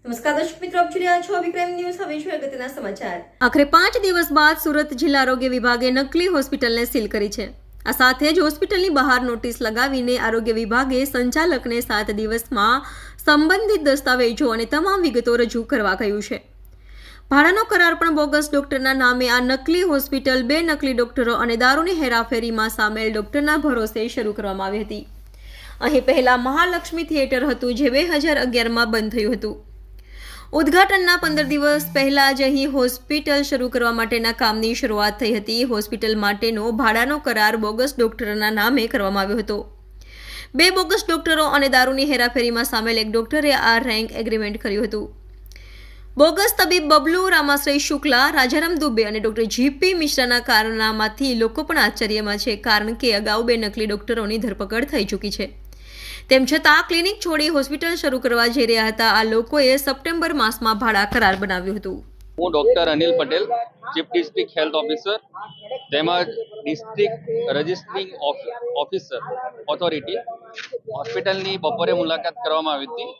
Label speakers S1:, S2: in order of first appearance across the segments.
S1: નમસ્કાર દર્શક મિત્રો, આપ જોઈ રહ્યા છો વિક્રમ ન્યૂઝ. હવે છે અગત્યના સમાચાર.
S2: આખરે 5 દિવસ બાદ સુરત જિલ્લા આરોગ્ય વિભાગે નકલી હોસ્પિટલને સીલ કરી છે. આ સાથે જ હોસ્પિટલની બહાર નોટિસ લગાવીને આરોગ્ય વિભાગે સંચાલકને 7 દિવસમાં સંબંધિત દસ્તાવેજો અને તમામ વિગતો રજૂ કરવા કહ્યું છે. ભાડાનો કરાર પણ બોગસ ડોક્ટરના નામે આ નકલી હોસ્પિટલ 2 નકલી ડોક્ટરો અને દારૂની હેરાફેરીમાં સામેલ ડોક્ટરના ભરોસે શરૂ કરવામાં આવી હતી. અહીં પહેલા મહાલક્ષ્મી થિયેટર હતું, જે 2011માં બંધ થયું હતું. ઉદ્ઘાટનના 15 દિવસ પહેલા જ અહીં હોસ્પિટલ શરૂ કરવા માટેના કામની શરૂઆત થઈ હતી. હોસ્પિટલ માટેનો ભાડાનો કરાર બોગસ ડોક્ટરના નામે કરવામાં આવ્યો હતો. 2 બોગસ ડોક્ટરો અને દારૂની હેરાફેરીમાં સામેલ એક ડોક્ટરે આ રેન્ક એગ્રીમેન્ટ કર્યું હતું. બોગસ તબીબ બબલુ રામાશ્રય શુક્લા, રાજારામ દુબે અને ડોક્ટર જીપી મિશ્રાના કારનામાથી લોકો પણ આશ્ચર્યમાં છે, કારણ કે અગાઉ 2 નકલી ડોક્ટરોની ધરપકડ થઈ ચૂકી છે. તેમ છતાં ક્લિનિક છોડી હોસ્પિટલ શરૂ કરવા જઈ રહ્યા હતા આ લોકોએ સપ્ટેમ્બર માસમાં ભાડા કરાર બનાવ્યું હતું.
S3: હું doctor Anil Patel, chief district health officer, તેમજ ડિસ્ટ્રિક્ટ રજિસ્ટ્રિંગ ઓફિસર ઓથોરિટી. હોસ્પિટલની બપોરે મુલાકાત કરવામાં આવી હતી,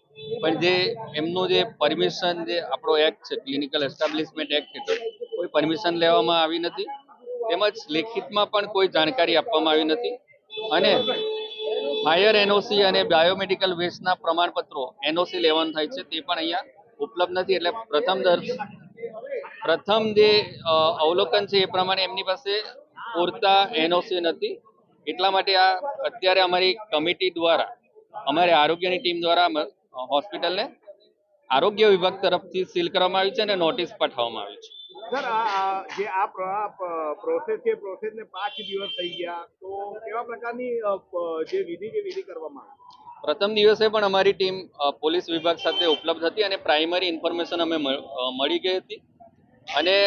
S3: પણ જે એમનું જે પરમિશન, જે આપણો એક્ટ છે ક્લિનિકલ એસ્ટાબ્લિશમેન્ટ એક્ટ હેઠળ, કોઈ પરમિશન લેવામાં આવી નથી, તેમજ લેખિતમાં પણ કોઈ જાણકારી આપવામાં આવી નથી. અને ફાયર એનઓસી અને બાયોમેડિકલ વેસ્ટના પ્રમાણપત્રો એનઓસી લેવાનું થાય છે, તે પણ અહીંયા ઉપલબ્ધ નથી. એટલે પ્રથમ જે અવલોકન છે એ પ્રમાણે એમની પાસે પૂરતા એનઓસી નથી. એટલા માટે આ અત્યારે અમારી કમિટી દ્વારા, અમારી આરોગ્યની ટીમ દ્વારા હોસ્પિટલને આરોગ્ય વિભાગ તરફથી સીલ કરવામાં આવી છે અને નોટિસ પાઠવવામાં આવી છે.
S4: સર, જે આ પ્રોસેસ છે, પ્રોસેસને 5 દિવસ થઈ ગયા, તો કેવા પ્રકારની જે વિધિ કરવામાં આવી?
S3: પ્રથમ દિવસે પણ અમારી ટીમ પોલીસ વિભાગ સાથે ઉપલબ્ધ હતી અને પ્રાઇમરી ઇન્ફોર્મેશન અમે મળી ગઈ હતી. અને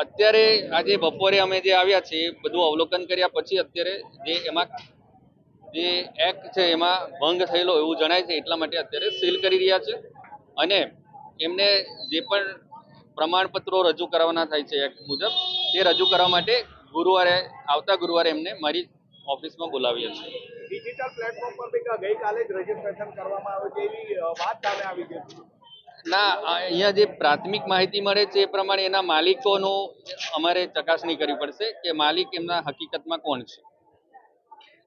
S3: અત્યારે આજે બપોરે અમે જે આવ્યા છે એ બધું અવલોકન કર્યા પછી અત્યારે જે એમાં જે એક્ટ છે એમાં ભંગ થયેલો એવું જણાય છે, એટલા માટે અત્યારે સીલ કરી રહ્યા છે. અને એમને જે પણ પ્રમાણપત્રો રજૂ કરવાના થાય છે એક્ટ મુજબ, તે રજૂ કરવા માટે આવતા ગુરુવારે એમને મારી ઓફિસમાં બોલાવ્યા છે.
S4: ડિજિટલ પ્લેટફોર્મ પર ગઈકાલે જ રજીસ્ટ્રેશન કરવામાં આવ્યું છે એવી વાત સામે આવી છે.
S3: ના, અહીંયા જે પ્રાથમિક માહિતી મળે છે એ પ્રમાણે એના માલિકોનું અમારે ચકાસણી કરવી પડશે કે માલિક એમના હકીકતમાં કોણ છે.